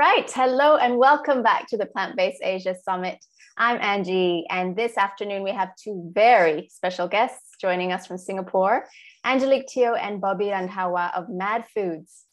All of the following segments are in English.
right, hello and welcome back to the Plant-Based Asia Summit. I'm Angie, and this afternoon we have two very special guests joining us from Singapore, Angelique and Bobby Randhawa of Mad Foods.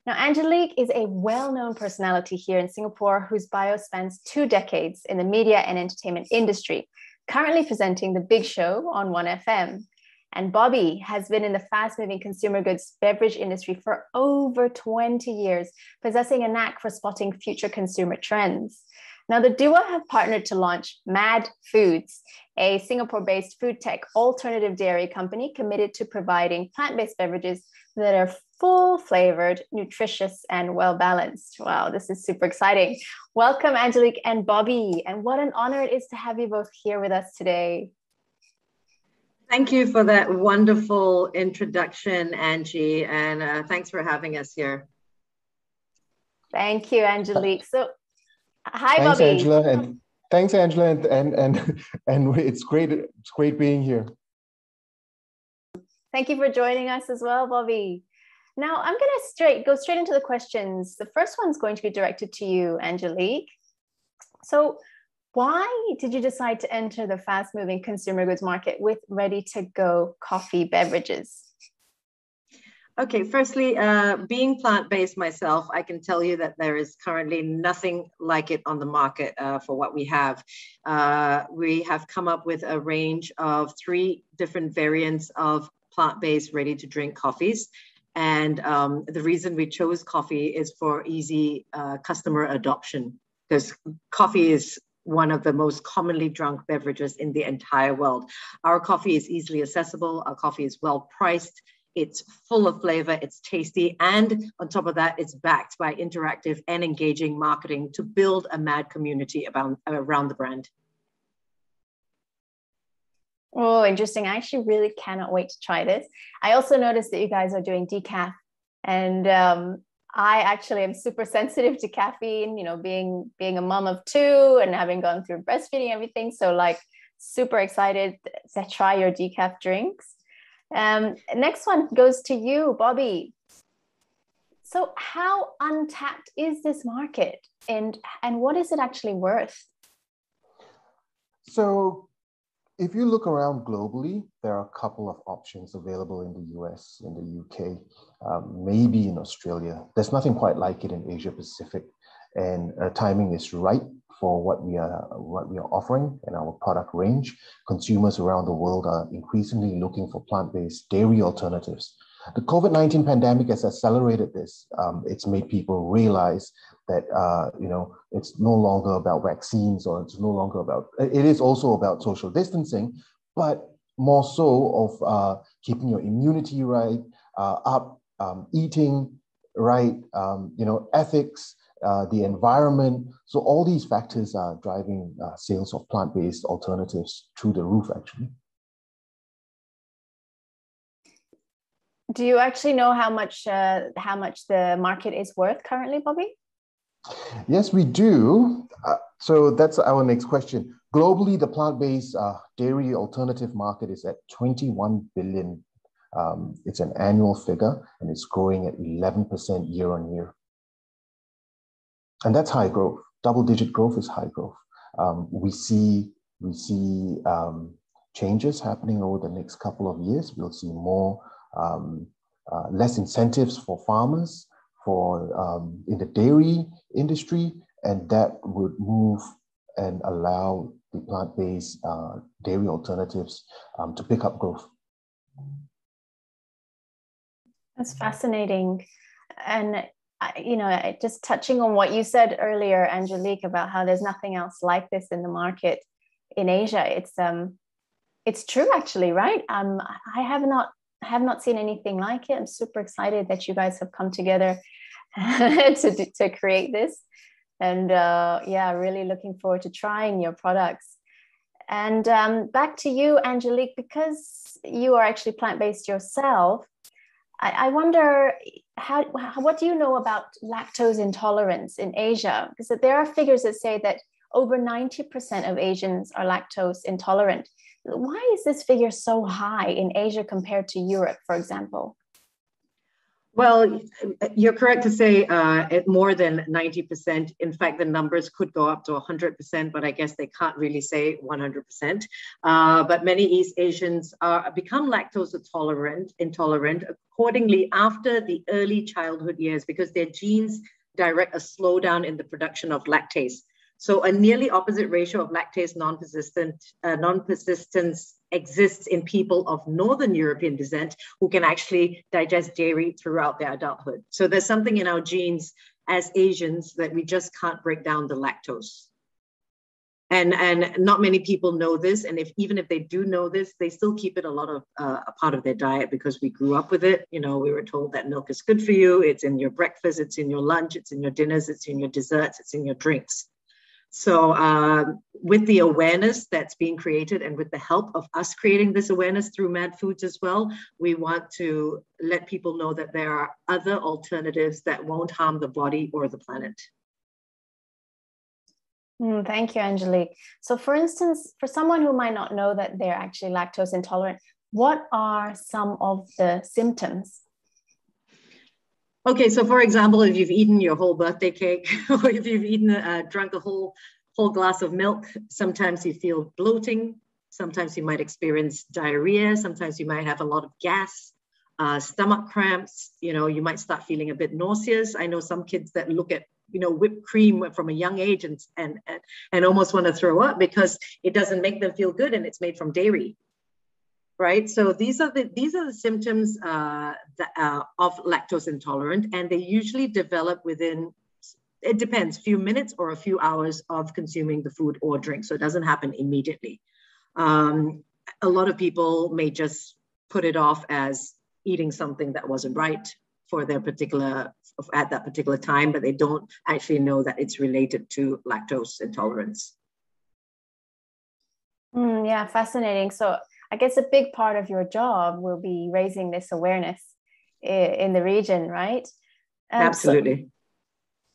Now, Angelique is a well-known personality here in Singapore whose bio spans 2 decades in the media and entertainment industry, currently presenting The Big Show on 1FM. And Bobby has been in the fast-moving consumer goods beverage industry for over 20 years, possessing a knack for spotting future consumer trends. Now, the duo have partnered to launch Mad Foods, a Singapore-based food tech alternative dairy company committed to providing plant-based beverages that are full-flavored, nutritious, and well-balanced. Wow, this is super exciting. Welcome, Angelique and Bobby, and what an honor it is to have you both here with us today. Thank you for that wonderful introduction, Angie, and thanks for having us here. Thank you, Angelique. So, hi, thanks, Bobby. Angela, and thanks, Angela, and it's great being here. Thank you for joining us as well, Bobby. Now, I'm going to go straight into the questions. The first one's going to be directed to you, Angelique. So, why did you decide to enter the fast-moving consumer goods market with ready-to-go coffee beverages? Okay, firstly, being plant-based myself, I can tell you that there is currently nothing like it on the market for what we have. We have come up with a range of 3 different variants of plant-based ready-to-drink coffees. And the reason we chose coffee is for easy customer adoption, because coffee is one of the most commonly drunk beverages in the entire world. Our coffee is easily accessible. Our coffee is well priced. It's full of flavor. It's tasty. And on top of that, it's backed by interactive and engaging marketing to build a mad community around the brand. Oh, interesting. I actually really cannot wait to try this. I also noticed that you guys are doing decaf, and I actually am super sensitive to caffeine, you know, being a mom of 2 and having gone through breastfeeding, everything. So like super excited to try your decaf drinks. Next one goes to you, Bobby. So how untapped is this market, and what is it actually worth? So if you look around globally, there are a couple of options available in the US, in the UK, maybe in Australia. There's nothing quite like it in Asia Pacific, and timing is right for what we are offering in our product range. Consumers around the world are increasingly looking for plant-based dairy alternatives. The COVID-19 pandemic has accelerated this. It's made people realize that it's no longer about vaccines, or it's no longer about. It is also about social distancing, but more so of keeping your immunity right, eating right, ethics, the environment. So all these factors are driving sales of plant-based alternatives through the roof, actually. Do you actually know how much the market is worth currently, Bobby? Yes, we do. So that's our next question. Globally, the plant-based dairy alternative market is at 21 billion. It's an annual figure, and it's growing at 11% year on year. And that's high growth. Double-digit growth is high growth. We see changes happening over the next couple of years. We'll see more. Less incentives for farmers in the dairy industry, and that would move and allow the plant-based dairy alternatives to pick up growth. That's fascinating. And just touching on what you said earlier, Angelique, about how there's nothing else like this in the market in Asia. It's true, actually, right? I have not seen anything like it. I'm super excited that you guys have come together to create this, and really looking forward to trying your products. And back to you, Angelique, because you are actually plant-based yourself. I wonder what do you know about lactose intolerance in Asia? Because there are figures that say that over 90% of Asians are lactose intolerant. Why is this figure so high in Asia compared to Europe, for example? Well, you're correct to say at more than 90%. In fact, the numbers could go up to 100%, but I guess they can't really say 100%. But many East Asians become lactose intolerant accordingly after the early childhood years because their genes direct a slowdown in the production of lactase. So a nearly opposite ratio of lactase non-persistence exists in people of Northern European descent who can actually digest dairy throughout their adulthood. So there's something in our genes as Asians that we just can't break down the lactose. And not many people know this. And even if they do know this, they still keep it a part of their diet because we grew up with it. You know, we were told that milk is good for you. It's in your breakfast, it's in your lunch, it's in your dinners, it's in your desserts, it's in your drinks. So with the awareness that's being created and with the help of us creating this awareness through Mad Foods as well, we want to let people know that there are other alternatives that won't harm the body or the planet. Thank you, Angelique. So for instance, for someone who might not know that they're actually lactose intolerant, what are some of the symptoms? Okay, so for example, if you've eaten your whole birthday cake or if you've drunk a whole glass of milk, sometimes you feel bloating, sometimes you might experience diarrhea, sometimes you might have a lot of gas, stomach cramps, you know, you might start feeling a bit nauseous. I know some kids that look at, you know, whipped cream from a young age and almost want to throw up because it doesn't make them feel good and it's made from dairy. Right, so these are the symptoms of lactose intolerant, and they usually develop within, it depends, few minutes or a few hours of consuming the food or drink. So it doesn't happen immediately. A lot of people may just put it off as eating something that wasn't right for their at that particular time, but they don't actually know that it's related to lactose intolerance. Yeah, fascinating. So I guess a big part of your job will be raising this awareness in the region, right? Absolutely.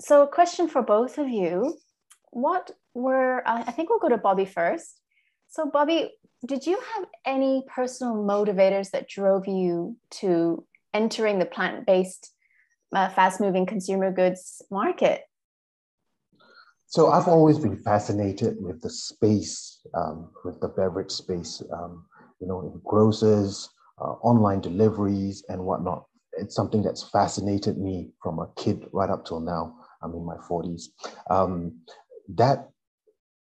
So a question for both of you. I think we'll go to Bobby first. So Bobby, did you have any personal motivators that drove you to entering the plant-based, fast-moving consumer goods market? So I've always been fascinated with the space, with the beverage space, you know, in grocers, online deliveries and whatnot. It's something that's fascinated me from a kid right up till now. I'm in my 40s. That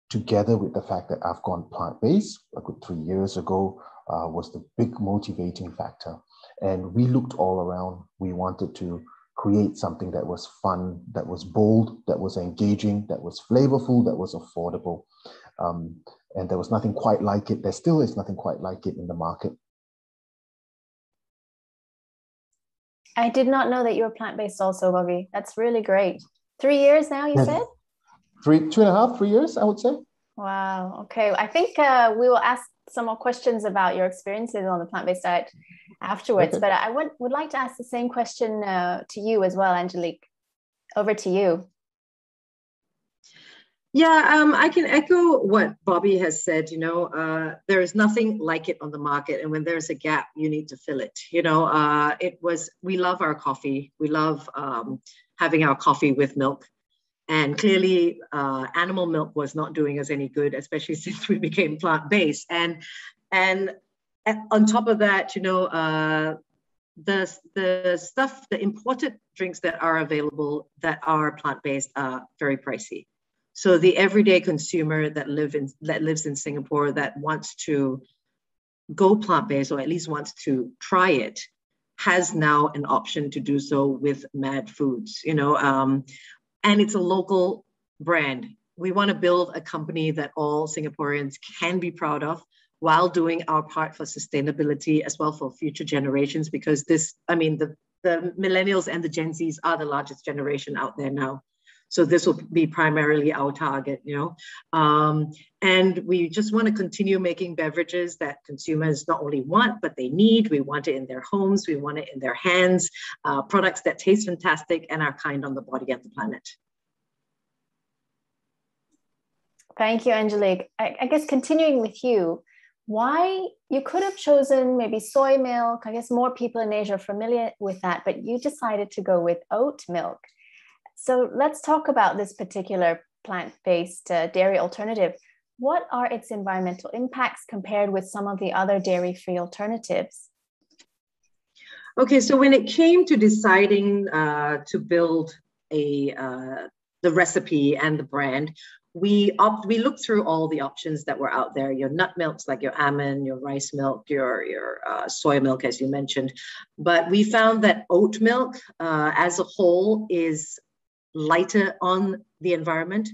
together with the fact that I've gone plant-based a good 3 years ago was the big motivating factor. And we looked all around. We wanted to create something that was fun, that was bold, that was engaging, that was flavorful, that was affordable. And there was nothing quite like it. There still is nothing quite like it in the market. I did not know that you were plant-based also, Bobby. That's really great. 3 years now, you said? 2.5, 3 years, I would say. Wow. Okay. I think we will ask some more questions about your experiences on the plant-based diet afterwards. Okay. But I would like to ask the same question to you as well, Angelique. Over to you. Yeah, I can echo what Bobby has said. You know, there is nothing like it on the market, and when there's a gap, you need to fill it. You know, we love our coffee. We love having our coffee with milk, and clearly, animal milk was not doing us any good, especially since we became plant-based. And on top of that, you know, the imported drinks that are available that are plant-based are very pricey. So the everyday consumer that lives in Singapore that wants to go plant-based or at least wants to try it has now an option to do so with Mad Foods, you know, and it's a local brand. We want to build a company that all Singaporeans can be proud of while doing our part for sustainability as well for future generations, because the millennials and the Gen Zs are the largest generation out there now. So this will be primarily our target, you know. And we just want to continue making beverages that consumers not only want, but they need. We want it in their homes. We want it in their hands. Products that taste fantastic and are kind on the body and the planet. Thank you, Angelique. I guess continuing with you, why you could have chosen maybe soy milk. I guess more people in Asia are familiar with that, but you decided to go with oat milk. So let's talk about this particular plant-based dairy alternative. What are its environmental impacts compared with some of the other dairy-free alternatives? Okay, so when it came to deciding to build the recipe and the brand, we looked through all the options that were out there. Your nut milks, like your almond, your rice milk, your soy milk, as you mentioned. But we found that oat milk as a whole is lighter on the environment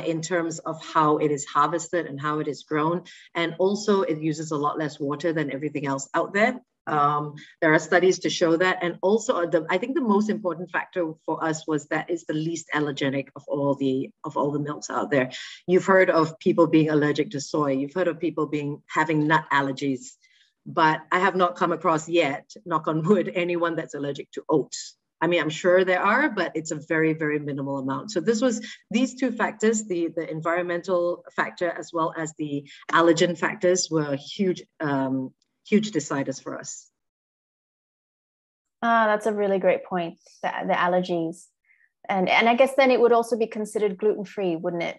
in terms of how it is harvested and how it is grown. And also it uses a lot less water than everything else out there. There are studies to show that. And also I think the most important factor for us was that it's the least allergenic of all the milks out there. You've heard of people being allergic to soy. You've heard of people having nut allergies, but I have not come across yet, knock on wood, anyone that's allergic to oats. I mean, I'm sure there are, but it's a very, very minimal amount. So these two factors, the environmental factor as well as the allergen factors, were huge deciders for us. That's a really great point, the allergies. And I guess then it would also be considered gluten-free, wouldn't it?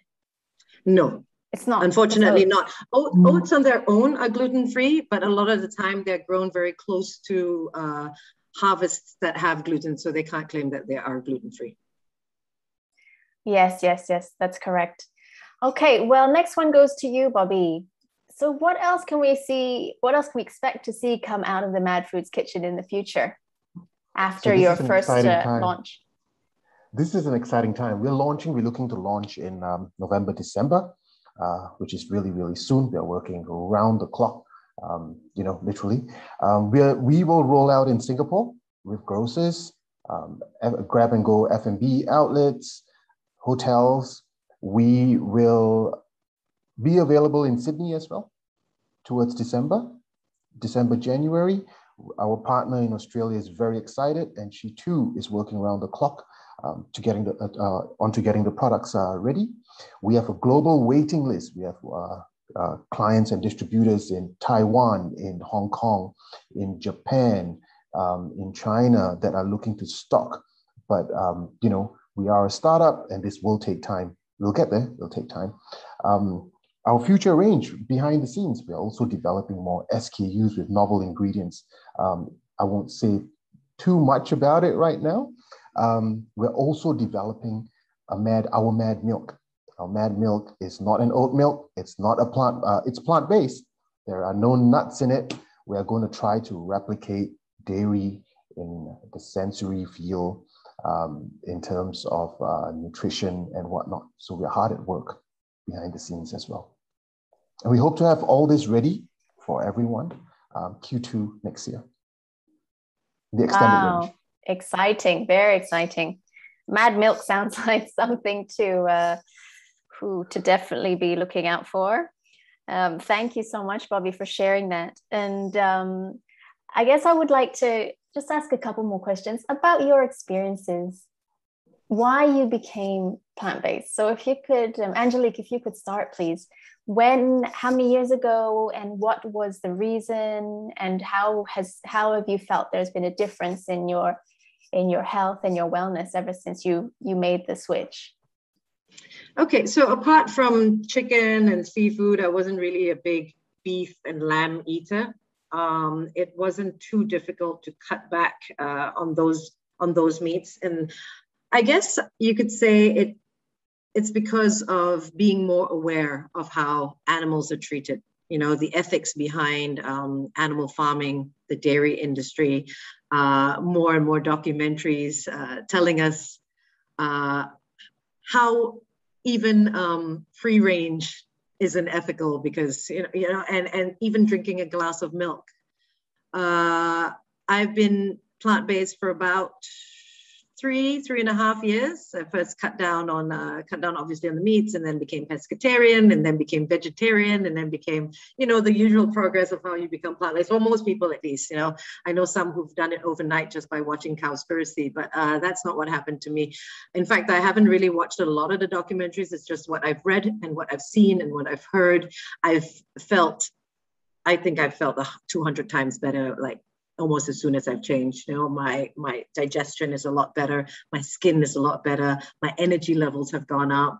No. It's not. Unfortunately not. Oats on their own are gluten-free, but a lot of the time they're grown very close to harvests that have gluten, so they can't claim that they are gluten-free. Yes, that's correct. Okay, well, next one goes to you, Bobby. So what else can we see? What else can we expect to see come out of the Mad Foods kitchen in the future after your first launch? This is an exciting time. We're looking to launch in November, December, which is really, really soon. We're working around the clock, literally. We will roll out in Singapore with grocers, grab and go F&B outlets, hotels. We will be available in Sydney as well towards December, January. Our partner in Australia is very excited, and she too is working around the clock to getting the products ready. We have a global waiting list. We have clients and distributors in Taiwan, in Hong Kong, in Japan, in China that are looking to stock. But we are a startup, and this will take time. We'll get there. It'll take time. Our future range behind the scenes, we're also developing more SKUs with novel ingredients. I won't say too much about it right now. We're also developing our Mad milk. Our Mad milk is not an oat milk. It's not a plant. It's plant-based. There are no nuts in it. We are going to try to replicate dairy in the sensory feel, in terms of nutrition and whatnot. So we're hard at work behind the scenes as well. And we hope to have all this ready for everyone Q2 next year. The extended range. Exciting, very exciting. Mad milk sounds like something to definitely be looking out for. Thank you so much, Bobby, for sharing that. And I guess I would like to just ask a couple more questions about your experiences, why you became plant-based. So if you could, Angelique, if you could start, please. How many years ago, and what was the reason, and how have you felt there's been a difference in your health and your wellness ever since you made the switch? Okay, so apart from chicken and seafood, I wasn't really a big beef and lamb eater. It wasn't too difficult to cut back on those meats, and I guess you could say it's because of being more aware of how animals are treated. The ethics behind animal farming, the dairy industry, more and more documentaries telling us how even free range isn't ethical, because and even drinking a glass of milk. I've been plant-based for about 3.5 years. I first cut down obviously on the meats, and then became pescatarian, and then became vegetarian, and then became, the usual progress of how you become plant-based. For most people, at least, I know some who've done it overnight just by watching Cowspiracy, but that's not what happened to me. In fact, I haven't really watched a lot of the documentaries. It's just what I've read and what I've seen and what I've heard. I've felt I think I've felt 200 times better, like almost as soon as I've changed. You know, my digestion is a lot better. My skin is a lot better. My energy levels have gone up.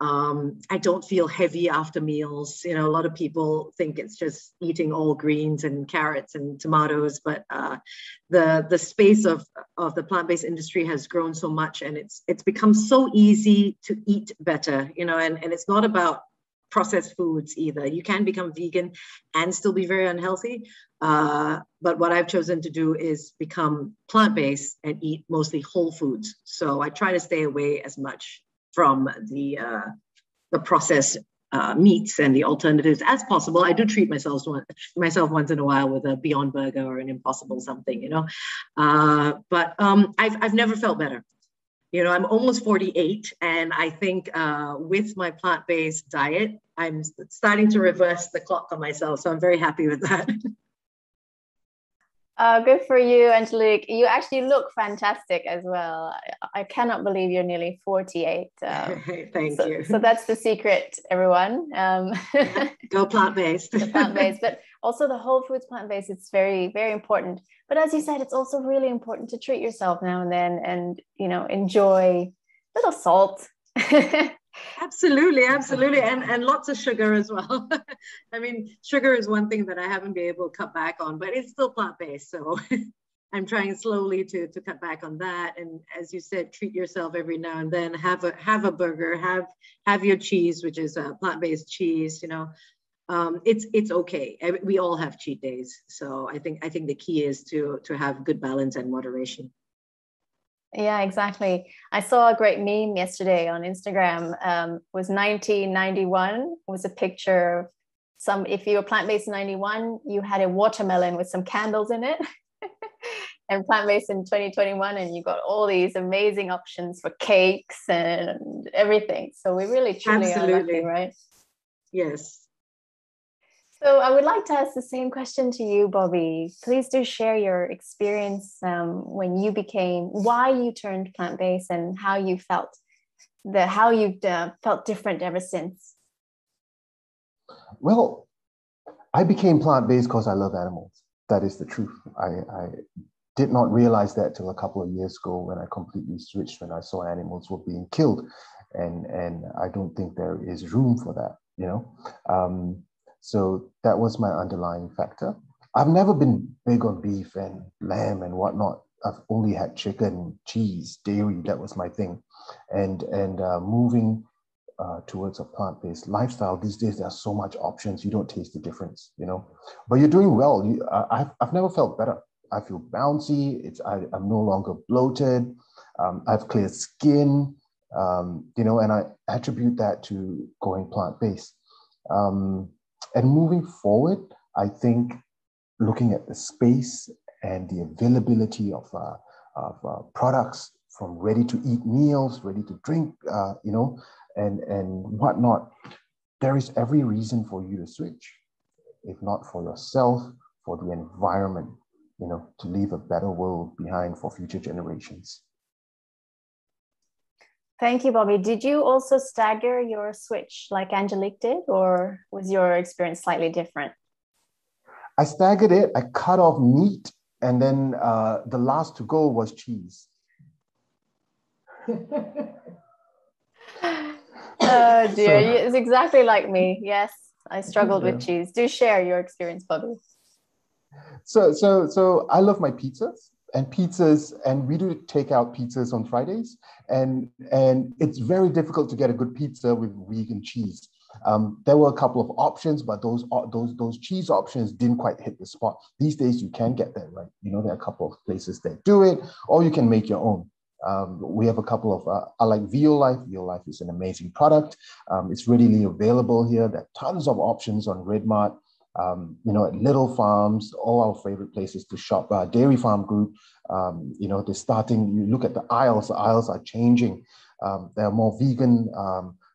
I don't feel heavy after meals. You know, a lot of people think it's just eating all greens and carrots and tomatoes, but the space of the plant-based industry has grown so much, and it's become so easy to eat better. You know, and it's not about processed foods either. You can become vegan and still be very unhealthy. But what I've chosen to do is become plant-based and eat mostly whole foods. So I try to stay away as much from the processed meats and the alternatives as possible. I do treat myself once in a while with a Beyond Burger or an Impossible something, you know. But I've never felt better. You know, I'm almost 48, and I think with my plant-based diet, I'm starting to reverse the clock on myself. So I'm very happy with that. Good for you, Angelique. You actually look fantastic as well. I cannot believe you're nearly 48. Thank you. So that's the secret, everyone. Go plant-based. Plant-based, but also the whole foods plant-based, it's very, very important. But as you said, it's also really important to treat yourself now and then and, you know, enjoy a little salt. Absolutely. And lots of sugar as well. I mean, sugar is one thing that I haven't been able to cut back on, but it's still plant-based. So I'm trying slowly to cut back on that. And as you said, treat yourself every now and then, have a burger, have your cheese, which is a plant-based cheese, you know. It's okay. We all have cheat days. So I think the key is to have good balance and moderation. Yeah, exactly. I saw a great meme yesterday on Instagram. Was 1991 was a picture of if you were plant-based in 91, you had a watermelon with some candles in it. And plant-based in 2021, and you got all these amazing options for cakes and everything. So we really truly are lucky, right? Yes. So I would like to ask the same question to you, Bobby. Please do share your experience why you turned plant-based and how you felt different ever since. Well, I became plant-based because I love animals. That is the truth. I did not realize that till a couple of years ago when I completely switched, when I saw animals were being killed. And I don't think there is room for that, you know? So that was my underlying factor. I've never been big on beef and lamb and whatnot. I've only had chicken, cheese, dairy. That was my thing. And moving towards a plant-based lifestyle these days, there are so much options. You don't taste the difference, you know. But you're doing well. I've never felt better. I feel bouncy. I'm no longer bloated. I have clear skin, you know, and I attribute that to going plant-based. And moving forward, I think looking at the space and the availability of products from ready-to-eat meals, ready-to-drink, you know, and whatnot, there is every reason for you to switch, if not for yourself, for the environment, you know, to leave a better world behind for future generations. Thank you, Bobby. Did you also stagger your switch like Angelique did, or was your experience slightly different? I staggered it. I cut off meat, and then the last to go was cheese. Oh dear, it's exactly like me. Yes, I struggled with cheese. Do share your experience, Bobby. So I love my pizzas. And we do take out pizzas on Fridays, and it's very difficult to get a good pizza with vegan cheese. There were a couple of options, but those cheese options didn't quite hit the spot. These days, you can get that right. You know, there are a couple of places that do it, or you can make your own. We have a couple of, I like Violife. Violife is an amazing product. It's readily available here. There are tons of options on Redmart. You know, at Little Farms, all our favorite places to shop. Dairy Farm Group, you know, you look at the aisles are changing. There are more vegan,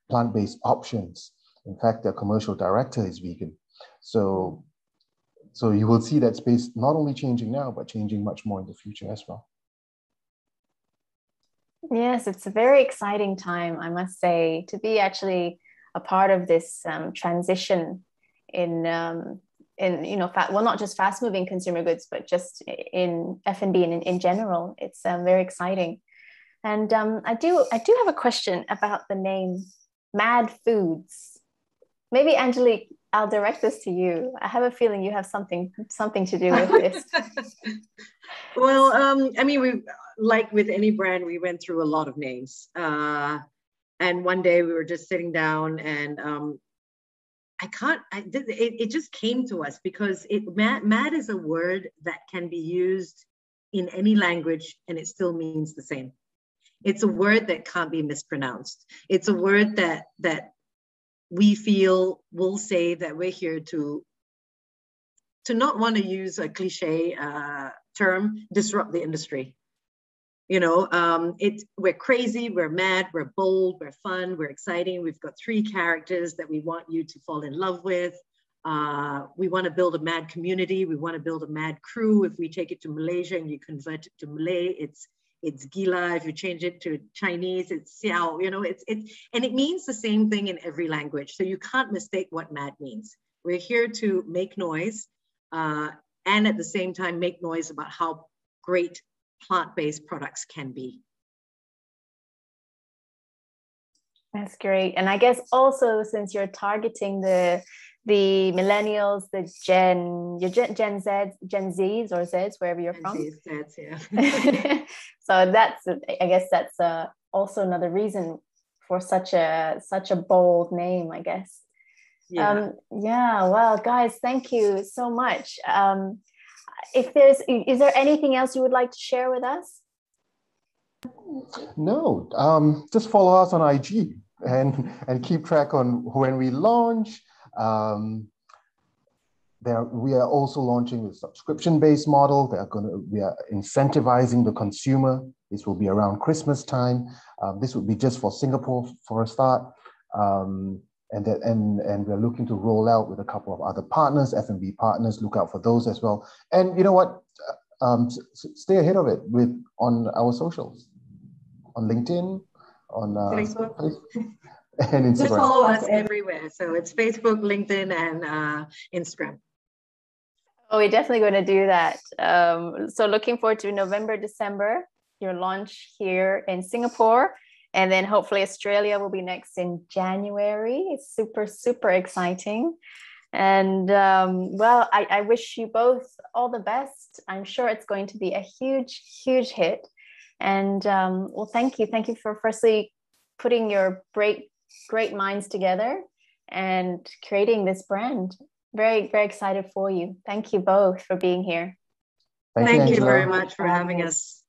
plant-based options. In fact, their commercial director is vegan. So you will see that space not only changing now, but changing much more in the future as well. Yes, it's a very exciting time, I must say, to be actually a part of this transition in well, not just fast moving consumer goods, but just in F&B and in general. It's very exciting. And I do have a question about the name Mad Foods. Maybe Angelique, I'll direct this to you. I have a feeling you have something to do with this. Well, I mean, we, like with any brand, we went through a lot of names. And one day we were just sitting down, and it just came to us because mad is a word that can be used in any language and it still means the same. It's a word that can't be mispronounced. It's a word that we feel will say that we're here to not want to use a cliche term, disrupt the industry. We're crazy, we're mad, we're bold, we're fun, we're exciting. We've got 3 characters that we want you to fall in love with. We want to build a mad community. We want to build a mad crew. If we take it to Malaysia and you convert it to Malay, it's gila. If you change it to Chinese, it's xiao. And it means the same thing in every language. So you can't mistake what mad means. We're here to make noise and at the same time make noise about how great plant-based products can be. That's great. And I guess also, since you're targeting the millennials, the Gen Zs or Zs, wherever you're from. Zs, yeah. So I guess that's also another reason for such a bold name, I guess. Yeah. Well, guys, thank you so much. Is there anything else you would like to share with us? No, just follow us on IG and keep track on when we launch. We are also launching a subscription-based model. We are incentivizing the consumer. This will be around Christmas time. This will be just for Singapore for a start. And we're looking to roll out with a couple of other partners, F&B partners. Look out for those as well. And you know what? Stay ahead of it on our socials, on LinkedIn, on Facebook, and Instagram. Just follow us everywhere. So it's Facebook, LinkedIn, and Instagram. Oh, we're definitely going to do that. So looking forward to November, December, your launch here in Singapore. And then hopefully Australia will be next in January. It's super, super exciting. And well, I wish you both all the best. I'm sure it's going to be a huge, huge hit. And well, thank you. Thank you for firstly putting your great minds together and creating this brand. Very, very excited for you. Thank you both for being here. Thank you very much for having us.